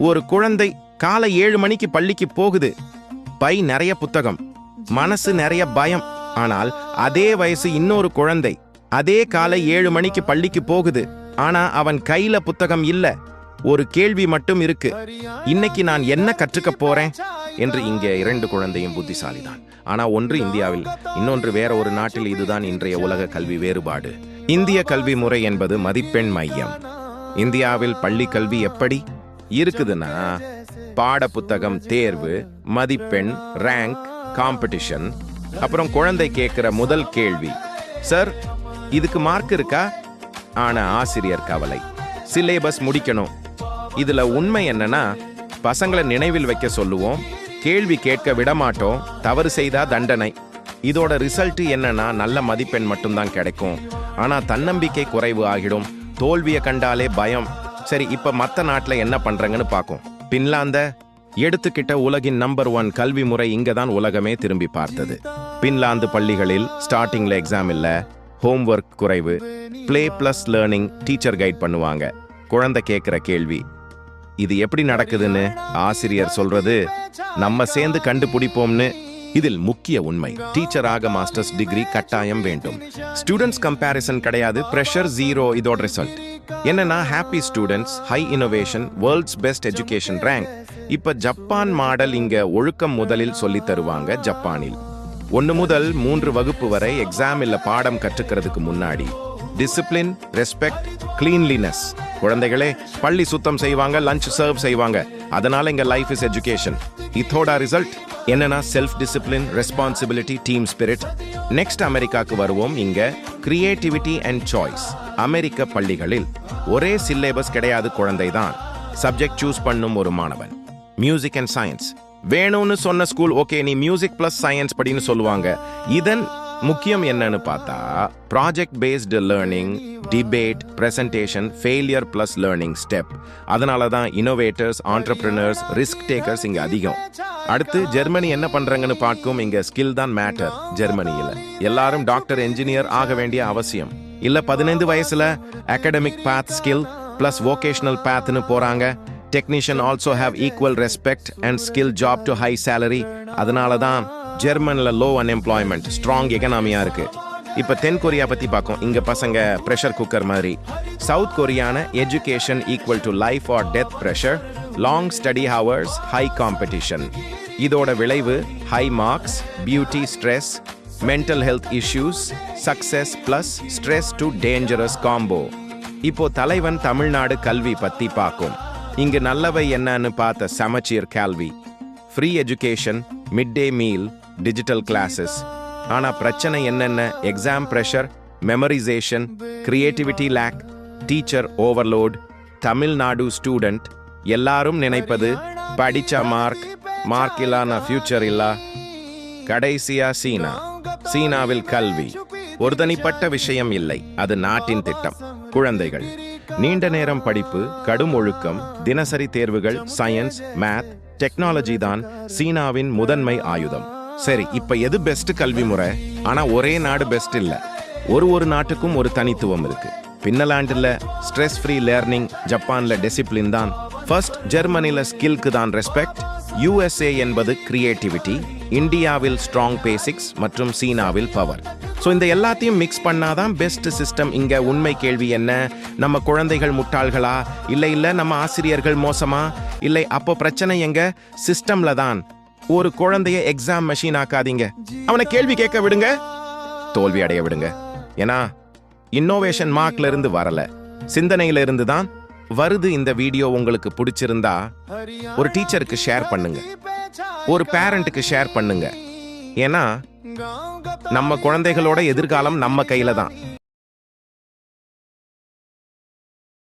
ஒரு குழந்தை காலை 7 மணிக்கு பள்ளிக்கு போகுது. பை நிறைய புத்தகம், மனசு நிறைய பயம். ஆனால் அதே வயசு இன்னொரு குழந்தை அதே காலை 7 மணிக்கு பள்ளிக்கு போகுது. ஆனா அவன் கையில புத்தகம் இல்ல, ஒரு கேள்வி மட்டும் இருக்கு. இன்னைக்கு நான் என்ன கற்றுக்க போறேன் என்று. இங்கே 2 குழந்தையும் புத்திசாலிதான். ஆனா ஒன்று இந்தியாவில், இன்னொன்று வேற ஒரு நாட்டில். இதுதான் இன்றைய உலக கல்வி வேறுபாடு. இந்திய கல்வி முறை என்பது மதிப்பெண் மையம். இந்தியாவில் பள்ளி கல்வி எப்படி இருக்குதுன்னா, பாட புத்தகம், தேர்வு, மதிப்பெண், ரேங்க், காம்படிஷன். அப்புறம் குழந்தை கேட்கிற முதல் கேள்வி, சார் இதுக்கு மார்க் இருக்கா? ஆனா ஆசிரியர் கவலை, சிலேபஸ் முடிக்கணும். இதுல உண்மை என்னன்னா, பசங்களை நினைவில் வைக்க சொல்லுவோம், கேள்வி கேட்க விடமாட்டோம், தவறு செய்தா தண்டனை. இதோட ரிசல்ட் என்னன்னா, நல்ல மதிப்பெண் மட்டும்தான் கிடைக்கும். ஆனா தன்னம்பிக்கை குறைவு ஆகிடும், தோல்வியை கண்டாலே பயம். சரி, இப்ப மத்த நாட்டுல என்ன பண்றாங்கன்னு பார்க்கும். பின்லாந்த எடுத்துக்கிட்ட உலகின் நம்பர் 1 கல்வி முறை இங்க தான் உலகமே திரும்பி பார்த்தது. பின்லாந்து பள்ளிகளில் ஸ்டார்டிங்ல எக்ஸாம் இல்ல, ஹோம்ஒர்க் குறைவு, play plus learning, teacher guide பண்ணுவாங்க. குழந்தை கேட்கிற கேள்வி, இது எப்படி நடக்குதுன்னு ஆசிரியர் சொல்றது, நம்ம சேர்ந்து கண்டுபிடிப்போம்னு. இதில் முக்கிய உண்மை, டீச்சராக மாஸ்டர்ஸ் டிகிரி கட்டாயம் வேண்டும். ஸ்டூடெண்ட்ஸ் கம்பேரிசன் கிடையாது, பிரஷர் ஜீரோ. இதோட ரிசல்ட் என்னன்னா, happy students, high innovation, world's best education rank. இப்ப ஜப்பான் மாடல். இங்க ஒழுக்கம் முதலில் சொல்லி தருவாங்க. ஜப்பானில் 1 முதல் 3 வகுப்பு வரை எக்ஸாம் இல்ல, பாடம் கற்றுக்கிறதுக்கு முன்னாடி டிசிப்ளின், ரெஸ்பெக்ட், கிளீன்லினஸ். குழந்தைகளே பள்ளி சுத்தம் செய்வாங்க, லஞ்ச் சர்வ் செய்வாங்க. அதனால இங்க லைஃப் இஸ் எஜுகேஷன். இதோட ரிசல்ட் என்னன்னா, self discipline, responsibility, team spirit. Next அமெரிக்காக்கு வருவோம். இங்க கிரியேட்டிவிட்டி அண்ட் சாய்ஸ். அமெரிக்க பள்ளிகளில் ஒரே சிலேபஸ் கிடையாது, குழந்தைதான் சப்ஜெக்ட் சூஸ் பண்ணும் ஒரு மாணவன். மியூசிக் அண்ட் சயின்ஸ் வேணும்னு சொன்ன ஸ்கூல், ஓகே நீ மியூசிக் பிளஸ் சயின்ஸ் படின்னு சொல்லுவாங்க. இதன் முக்கியம் என்னன்னு பார்த்தா, project based learning, debate, presentation, failure plus learning step. அதனால தான் இனோவேட்டர்ஸ், ஆண்டர்பிரினர்ஸ், ரிஸ்க் டேக்கர்ஸ் இங்க அதிகம். அடுத்து ஜெர்மனி என்ன பண்றாங்கன்னு பார்க்கும். இங்க ஸ்கில் தான் மேட்டர். ஜெர்மனியில எல்லாரும் டாக்டர், என்ஜினியர் ஆக வேண்டிய அவசியம் இல்ல. 15 வயசுல academic path, skill plus vocational பாத்னு போறாங்க. Technician also have equal respect and skill job to high salary. அதனால தான் ஜெர்மன்ல லோ அன்எம்ப்ளாய்மெண்ட், ஸ்ட்ராங் எகனாமியா இருக்கு. இப்ப தென் கொரியா பத்தி பார்க்கும். இங்க பசங்க பிரஷர் குக்கர் மாதிரி. சவுத் கொரியான education equal to life or death pressure, long study hours, high competition. இதோட விளைவு high marks, beauty, stress, mental health issues, success plus stress to dangerous combo. இப்போ தலைவன் தமிழ்நாடு கல்வி பத்தி பார்க்கும். இங்கு நல்லவை என்னன்னு பார்த்த, சமச்சீர் கல்வி, free education, mid day meal, digital classes. ஆனா பிரச்சனை என்னென்ன, exam pressure, memorisation, creativity lack, teacher overload. Tamil Nadu student எல்லாரும் நினைப்பது, படிச்சா மார்க் இல்லா ஃபியூச்சர் இல்ல. கடைசியா சீனாவில் கல்வி ஒரு தனிப்பட்ட விஷயம் இல்லை, அது நாட்டின் திட்டம். குழந்தைகள் நீண்ட நேரம் படிப்பு, கடும் ஒழுக்கம், தினசரி தேர்வுகள், சயின்ஸ், மேத், டெக்னாலஜி தான் சீனாவின் முதன்மை ஆயுதம். சரி, இப்ப எது பெஸ்ட் கல்வி முறை? ஆனா ஒரே நாடு பெஸ்ட் இல்ல, ஒரு நாட்டுக்கும் ஒரு தனித்துவம் இருக்கு. பின்லாந்துல ஸ்ட்ரெஸ் ஃப்ரீ லேர்னிங், ஜப்பான்ல டிசிப்ளின் தான். ஃபர்ஸ்ட் ஜெர்மனில ஸ்கில்க்கு தான் ரெஸ்பெக்ட், USA என்பது கிரியேட்டிவிட்டி, இந்தியாவில் ஸ்ட்ராங் பேசிக்ஸ் மற்றும் சீனாவில் பவர். ஸோ இந்த எல்லாத்தையும் மிக்ஸ் பண்ணாதான் பெஸ்ட் சிஸ்டம். இங்க உண்மை கேள்வி என்ன, நம்ம குழந்தைகள் முட்டாள்களா? இல்ல நம்ம ஆசிரியர்கள் மோசமா? இல்லை, அப்போ பிரச்சனை எங்க? சிஸ்டம்ல தான். ஒரு குழந்தைய எக்ஸாம் மெஷின் ஆக்காதீங்க, அவனை கேள்வி கேட்க விடுங்க, தோல்வி அடைய விடுங்க. ஏன்னா இன்னோவேஷன் மார்க்ல இருந்து வரல, சிந்தனையில இருந்து தான் வருது. இந்த வீடியோ உங்களுக்கு பிடிச்சிருந்தா ஒரு டீச்சருக்கு ஷேர் பண்ணுங்க, ஒரு பேரண்ட்டுக்கு ஷேர் பண்ணுங்க. ஏன்னா நம்ம குழந்தைகளோட எதிர்காலம் நம்ம கையில தான்.